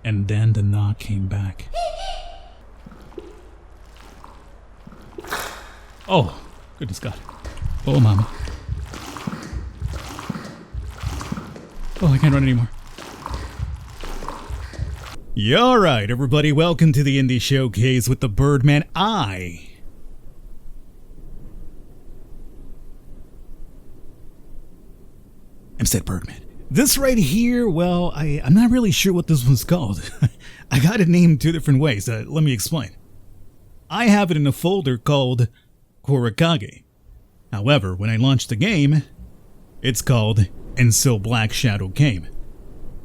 And then the knock came back. Oh, goodness God. Oh, mama. Oh, I can't run anymore. Yeah, alright, everybody, welcome to the Indie Showcase with the Birdman. I'm said Birdman. This right here, well, I'm not really sure what this one's called. I got it named two different ways. Let me explain. I have it in a folder called Korakage. However, when I launched the game, it's called And So Black Shadow Came.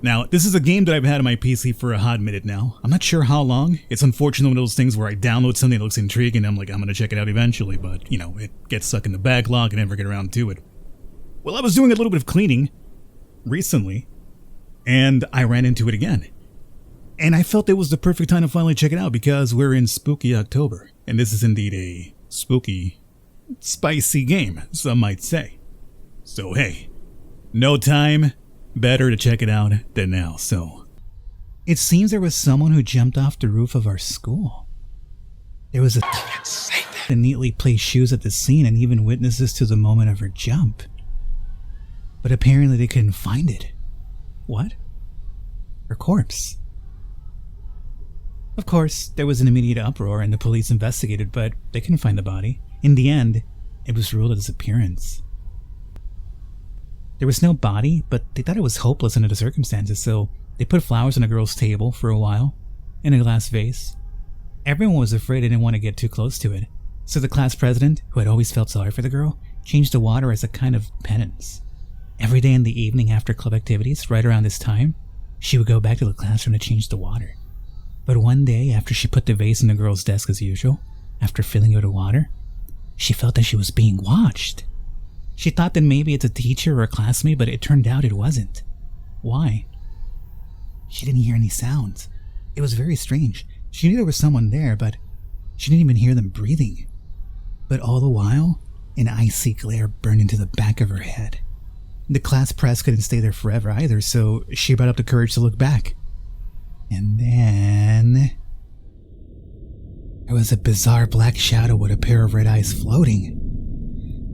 Now, this is a game that I've had on my PC for a hot minute now. I'm not sure how long. It's unfortunately one of those things where I download something that looks intriguing and I'm like, I'm gonna check it out eventually, but, you know, it gets stuck in the backlog and never get around to it. Well, I was doing a little bit of cleaning recently, and I ran into it again. And I felt it was the perfect time to finally check it out because we're in spooky October, and this is indeed a spooky, spicy game, some might say. So hey, no time better to check it out than now. So it seems there was someone who jumped off the roof of our school. There was a that neatly placed shoes at the scene and even witnesses to the moment of her jump. But apparently they couldn't find it. What? Her corpse. Of course, there was an immediate uproar and the police investigated, but they couldn't find the body. In the end, it was ruled a disappearance. There was no body, but they thought it was hopeless under the circumstances, so they put flowers on the girl's table for a while, in a glass vase. Everyone was afraid they didn't want to get too close to it, so the class president, who had always felt sorry for the girl, changed the water as a kind of penance. Every day in the evening after club activities, right around this time, she would go back to the classroom to change the water. But one day, after she put the vase in the girl's desk as usual, after filling it with water, she felt that she was being watched. She thought that maybe it's a teacher or a classmate, but it turned out it wasn't. Why? She didn't hear any sounds. It was very strange. She knew there was someone there, but she didn't even hear them breathing. But all the while, an icy glare burned into the back of her head. The class press couldn't stay there forever either, so she brought up the courage to look back. And then there was a bizarre black shadow with a pair of red eyes floating.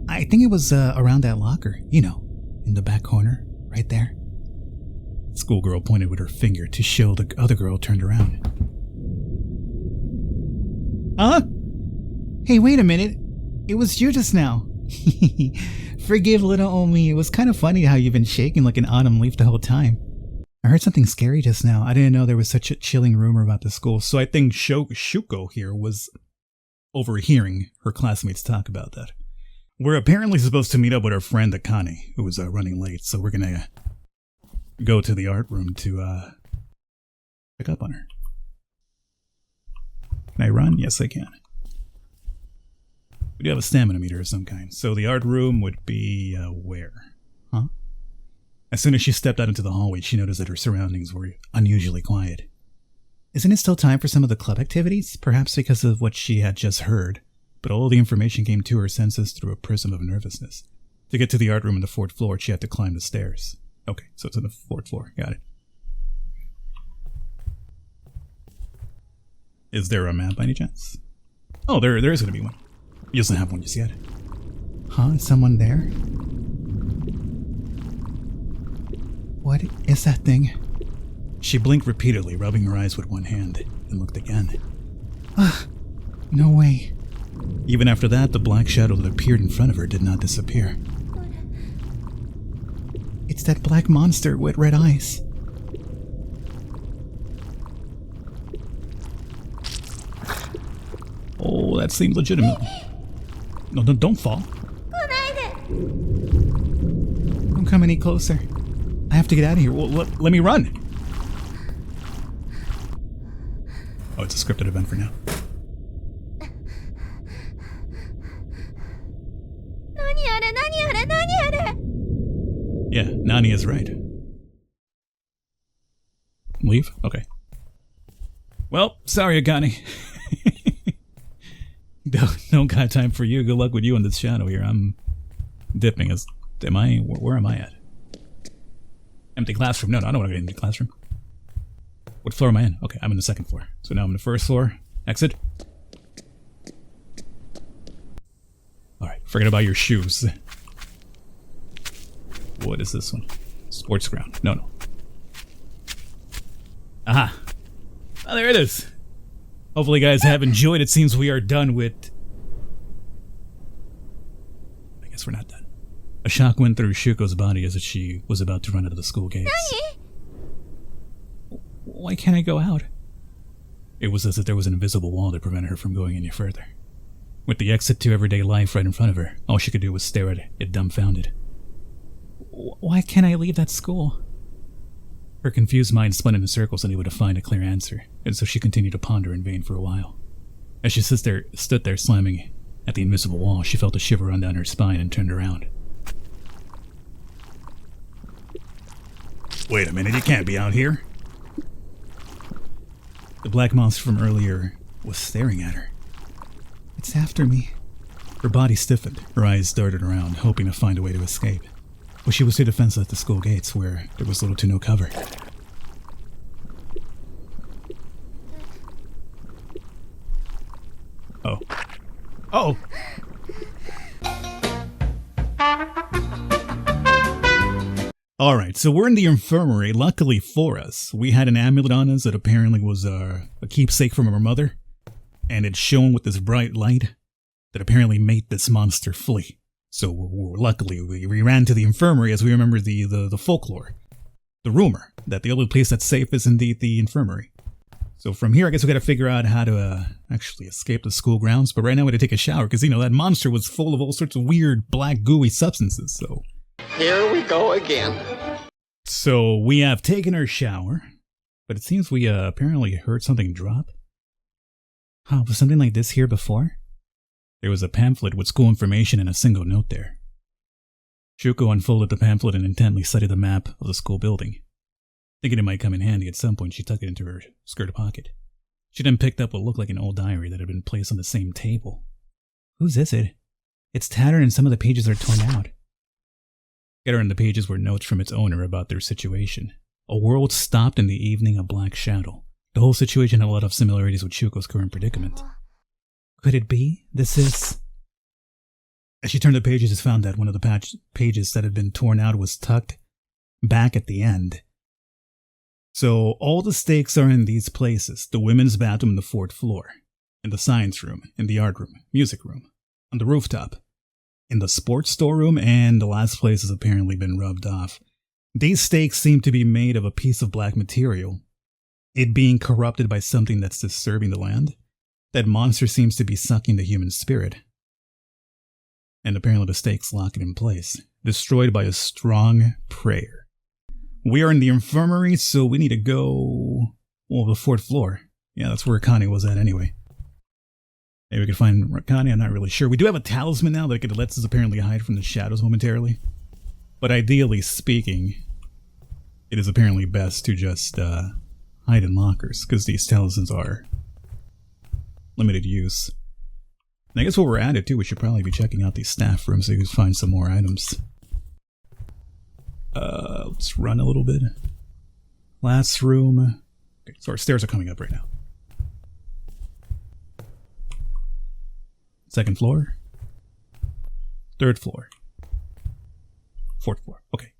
I think it was around that locker, you know, in the back corner, right there. The schoolgirl pointed with her finger to show the other girl turned around. Huh? Hey, wait a minute. It was you just now. Forgive little old me. It was kind of funny how you've been shaking like an autumn leaf the whole time. I heard something scary just now. I didn't know there was such a chilling rumor about the school, so I think Shuko here was overhearing her classmates talk about that. We're apparently supposed to meet up with our friend Akane, who was running late, so we're gonna go to the art room to pick up on her. Can I run? Yes, I can. We do have a stamina meter of some kind, so the art room would be where? Huh? As soon as she stepped out into the hallway, she noticed that her surroundings were unusually quiet. Isn't it still time for some of the club activities? Perhaps because of what she had just heard, but all the information came to her senses through a prism of nervousness. To get to the art room on the 4th floor, she had to climb the stairs. Okay, so it's on the 4th floor. Got it. Is there a map by any chance? Oh, there is going to be one. He doesn't have one just yet. Huh? Is someone there? What is that thing? She blinked repeatedly, rubbing her eyes with one hand, and looked again. Ah, no way. Even after that, the black shadow that appeared in front of her did not disappear. It's that black monster with red eyes. Oh, that seems legitimate. No, don't fall. Don't come any closer. I have to get out of here. Well, let me run. Oh, it's a scripted event for now. Yeah, Nani is right. Leave? Okay. Well, sorry, Akane. Don't got time for you. Good luck with you in this shadow here. I'm dipping. Where am I at? Empty classroom. No, I don't want to get into the classroom. What floor am I in? Okay, I'm in the second floor. So now I'm in the first floor. Exit. Alright, forget about your shoes. What is this one? Sports ground. No. Aha! Oh, there it is! Hopefully you guys have enjoyed. It seems we are done with... I guess we're not done. A shock went through Shuko's body as if she was about to run out of the school gates. Why can't I go out? It was as if there was an invisible wall that prevented her from going any further. With the exit to everyday life right in front of her, all she could do was stare at it, dumbfounded. Why can't I leave that school? Her confused mind spun into circles, unable to find a clear answer, and so she continued to ponder in vain for a while. As she stood there slamming at the invisible wall, she felt a shiver run down her spine and turned around. Wait a minute, you can't be out here. The black monster from earlier was staring at her. It's after me. Her body stiffened, her eyes darted around, hoping to find a way to escape. But she was too defenseless at the school gates, where there was little to no cover. Oh. Oh! Alright, so we're in the infirmary. Luckily for us, we had an amulet on us that apparently was a keepsake from our mother. And it shone with this bright light that apparently made this monster flee. So luckily we ran to the infirmary as we remember the folklore. The rumor that the only place that's safe is indeed the infirmary. So from here I guess we gotta figure out how to actually escape the school grounds. But right now we gotta take a shower because, you know, that monster was full of all sorts of weird black gooey substances, so... Here we go again. So we have taken our shower, but it seems we apparently heard something drop. Huh, was something like this here before? There was a pamphlet with school information and a single note there. Shuko unfolded the pamphlet and intently studied the map of the school building. Thinking it might come in handy at some point, she tucked it into her skirt pocket. She then picked up what looked like an old diary that had been placed on the same table. Whose is it? It's tattered and some of the pages are torn out. Scattered in the pages were notes from its owner about their situation. A world stopped in the evening, a black shadow. The whole situation had a lot of similarities with Shuko's current predicament. Could it be? This is... As she turned the pages, she found that one of the pages that had been torn out was tucked back at the end. So all the stakes are in these places: the women's bathroom on the 4th floor, in the science room, in the art room, music room, on the rooftop, in the sports storeroom, and the last place has apparently been rubbed off. These stakes seem to be made of a piece of black material, it being corrupted by something that's disturbing the land. That monster seems to be sucking the human spirit. And apparently the stakes lock it in place, destroyed by a strong prayer. We are in the infirmary, so we need to go... well, the 4th floor. Yeah, that's where Akane was at anyway. Maybe we could find Akane, I'm not really sure. We do have a talisman now that lets us apparently hide from the shadows momentarily. But ideally speaking, it is apparently best to just hide in lockers, because these talismans are limited use. And I guess while we're at it too, we should probably be checking out these staff rooms so we can find some more items. Let's run a little bit. Last room. Okay, so our stairs are coming up right now. 2nd floor. 3rd floor. 4th floor. Okay.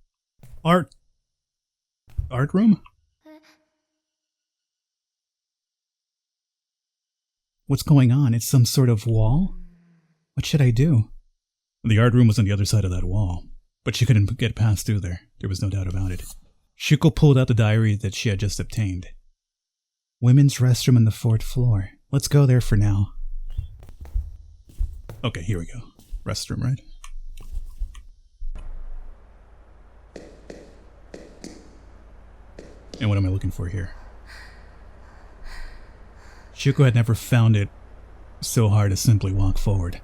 Art room? What's going on? It's some sort of wall? What should I do? The art room was on the other side of that wall, but she couldn't get past through there. There was no doubt about it. Shuko pulled out the diary that she had just obtained. Women's restroom on the 4th floor. Let's go there for now. Okay, here we go. Restroom, right? And what am I looking for here? Shuko had never found it so hard to simply walk forward.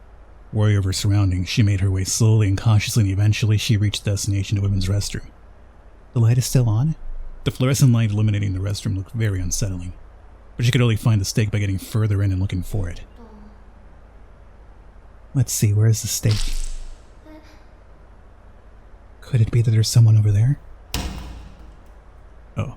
Wary of her surroundings, she made her way slowly and cautiously, and eventually she reached the destination, the women's restroom. The light is still on? The fluorescent light illuminating the restroom looked very unsettling, but she could only find the stake by getting further in and looking for it. Let's see, where is the stake? Could it be that there's someone over there? Oh.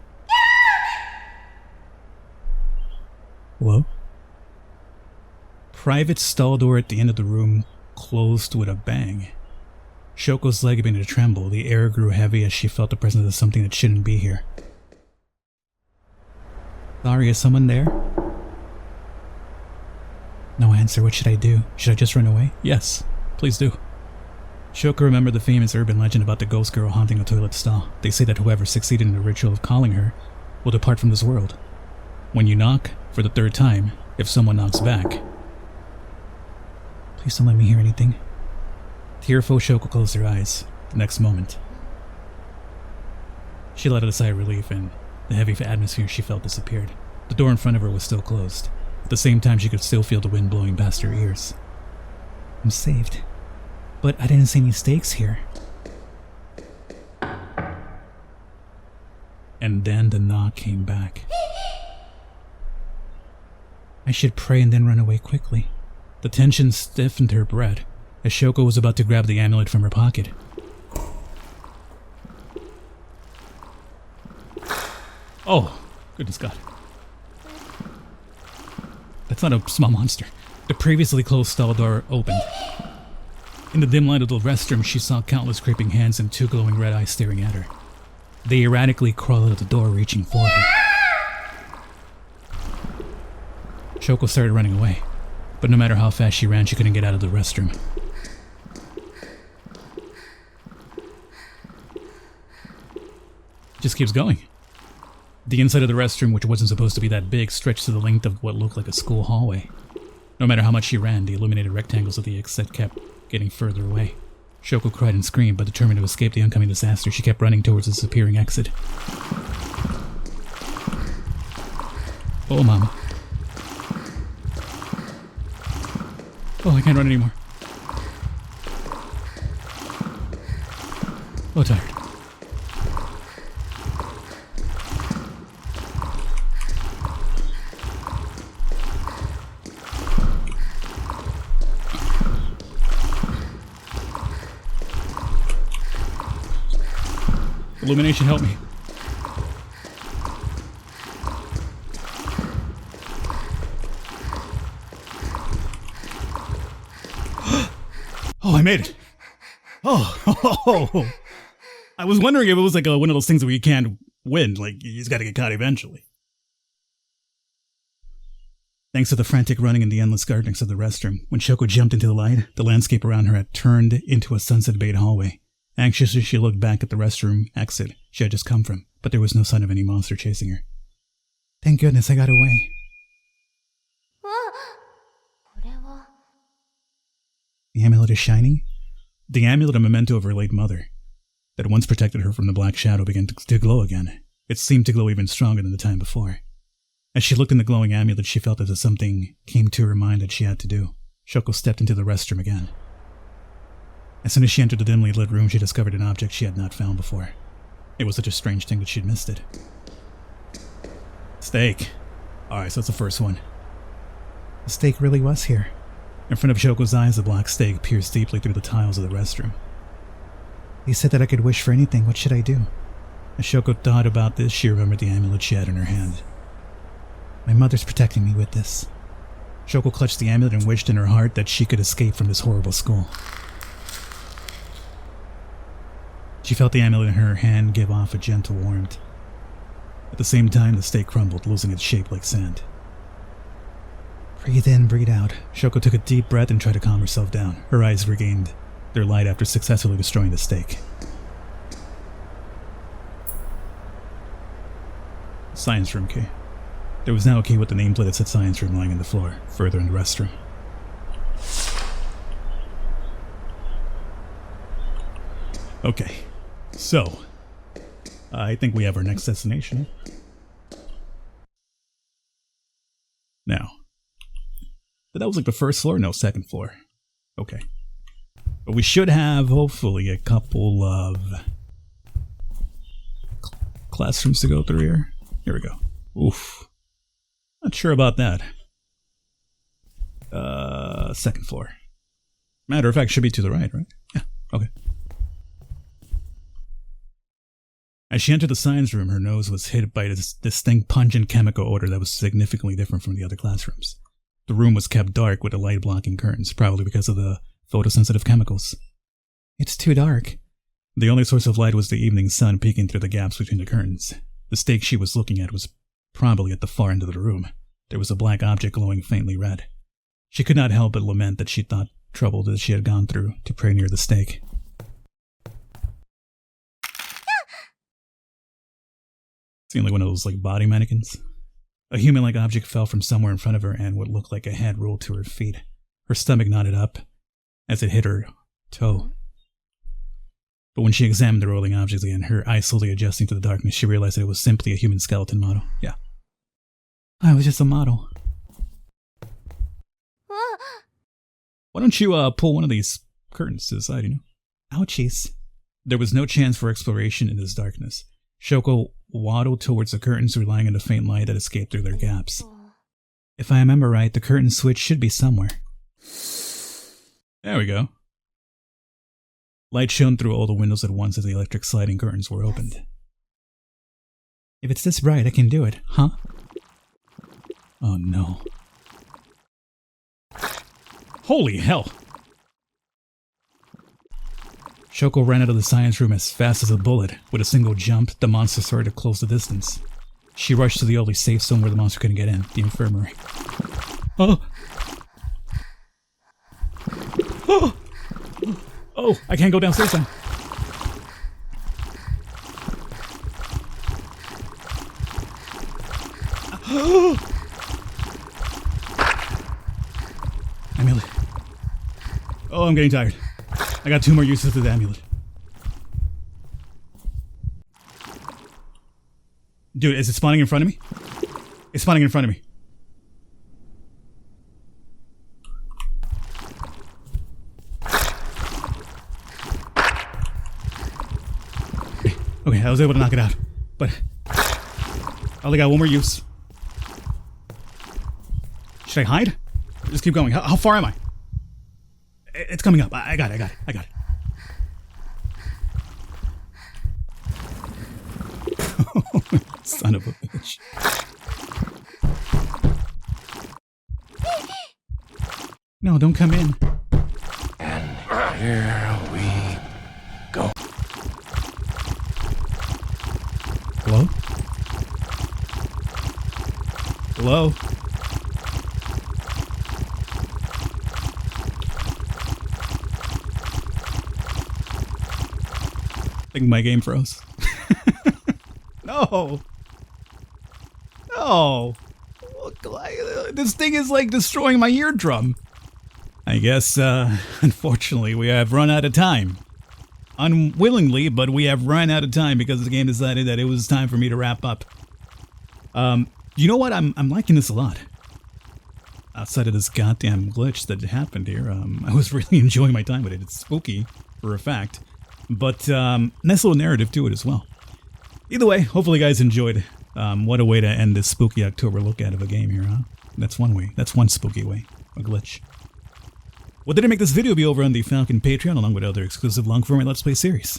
private stall door at the end of the room closed with a bang. Shoko's leg began to tremble. The air grew heavy as she felt the presence of something that shouldn't be here. Sorry, is someone there? No answer. What should I do? Should I just run away? Yes, please do. Shoko remembered the famous urban legend about the ghost girl haunting a toilet stall. They say that whoever succeeded in the ritual of calling her will depart from this world. When you knock, for the third time, if someone knocks back. Please don't let me hear anything. Tearful, Shoko closed her eyes. The next moment, she let out a sigh of relief, and the heavy atmosphere she felt disappeared. The door in front of her was still closed. At the same time, she could still feel the wind blowing past her ears. I'm saved. But I didn't see any stakes here. And then the knock came back. I should pray and then run away quickly. The tension stiffened her breath as Shoko was about to grab the amulet from her pocket. Oh, goodness God. That's not a small monster. The previously closed stall door opened. In the dim light of the restroom, she saw countless creeping hands and two glowing red eyes staring at her. They erratically crawled out the door, reaching for her. Shoko started running away, but no matter how fast she ran, she couldn't get out of the restroom. Just keeps going. The inside of the restroom, which wasn't supposed to be that big, stretched to the length of what looked like a school hallway. No matter how much she ran, the illuminated rectangles of the exit kept getting further away. Shoko cried and screamed, but determined to escape the oncoming disaster, she kept running towards the disappearing exit. Oh, Mama. Oh, I can't run anymore. Oh, tired. Illumination, help me. Oh, I made it. Oh. I was wondering if it was like one of those things where you can't win, like you just gotta get caught eventually. Thanks to the frantic running and the endless gardenings of the restroom, when Shoko jumped into the light, the landscape around her had turned into a sunset-bathed hallway. Anxiously, she looked back at the restroom exit she had just come from, but there was no sign of any monster chasing her. Thank goodness I got away. The amulet is shining? The amulet, a memento of her late mother, that once protected her from the black shadow, began to glow again. It seemed to glow even stronger than the time before. As she looked in the glowing amulet, she felt as if something came to her mind that she had to do. Shoko stepped into the restroom again. As soon as she entered the dimly lit room, she discovered an object she had not found before. It was such a strange thing that she'd missed it. Steak. Alright, so that's the first one. The steak really was here. In front of Shoko's eyes, the black steak pierced deeply through the tiles of the restroom. He said that I could wish for anything. What should I do? As Shoko thought about this, she remembered the amulet she had in her hand. My mother's protecting me with this. Shoko clutched the amulet and wished in her heart that she could escape from this horrible school. She felt the amulet in her hand give off a gentle warmth. At the same time, the steak crumbled, losing its shape like sand. Breathe in, breathe out. Shoko took a deep breath and tried to calm herself down. Her eyes regained their light after successfully destroying the steak. Science room key. There was now a key with the nameplate that said science room lying on the floor, further in the restroom. Okay, so I think we have our next destination. Now, that was like the first floor? No, second floor. Okay. But we should have, hopefully, a couple of classrooms to go through here. Here we go. Oof. Not sure about that. Second floor. Matter of fact, should be to the right, right? Yeah, okay. As she entered the science room, her nose was hit by this distinct pungent chemical odor that was significantly different from the other classrooms. The room was kept dark with the light blocking curtains, probably because of the photosensitive chemicals. It's too dark. The only source of light was the evening sun peeking through the gaps between the curtains. The stake she was looking at was probably at the far end of the room. There was a black object glowing faintly red. She could not help but lament that she thought trouble that she had gone through to pray near the stake. Seemed like one of those body mannequins. A human-like object fell from somewhere in front of her and what looked like a head rolled to her feet. Her stomach knotted up as it hit her toe. But when she examined the rolling object again, her eyes slowly adjusting to the darkness, she realized that it was simply a human skeleton model. Yeah. I was just a model. Why don't you pull one of these curtains to the side, Ouchies. There was no chance for exploration in this darkness. Shoko waddled towards the curtains, relying on the faint light that escaped through their gaps. If I remember right, the curtain switch should be somewhere. There we go. Light shone through all the windows at once as the electric sliding curtains were opened. If it's this bright, I can do it, huh? Oh no. Holy hell! Shoko ran out of the science room as fast as a bullet. With a single jump, the monster started to close the distance. She rushed to the only safe zone where the monster couldn't get in, the infirmary. Oh! Oh! Oh, I can't go downstairs then. Amulet. Oh, I'm getting tired. I got 2 more uses of the amulet. Dude, is it spawning in front of me? It's spawning in front of me. Okay, I was able to knock it out, but I only got 1 more use. Should I hide? Just keep going. How far am I? It's coming up. I got it. Son of a bitch. No, don't come in. And here we go. Hello? Hello? I think my game froze. No! No! This thing is destroying my eardrum. I guess, unfortunately, we have run out of time. Unwillingly, but we have run out of time because the game decided that it was time for me to wrap up. You know what? I'm liking this a lot. Outside of this goddamn glitch that happened here, I was really enjoying my time with it. It's spooky, for a fact. But, nice little narrative to it as well. Either way, hopefully you guys enjoyed. What a way to end this spooky October look at of a game here, huh? That's one way. That's one spooky way. A glitch. What did I make this video be over on the Falcon Patreon along with other exclusive long-form Let's Play series?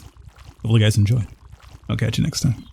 Hopefully you guys enjoyed. I'll catch you next time.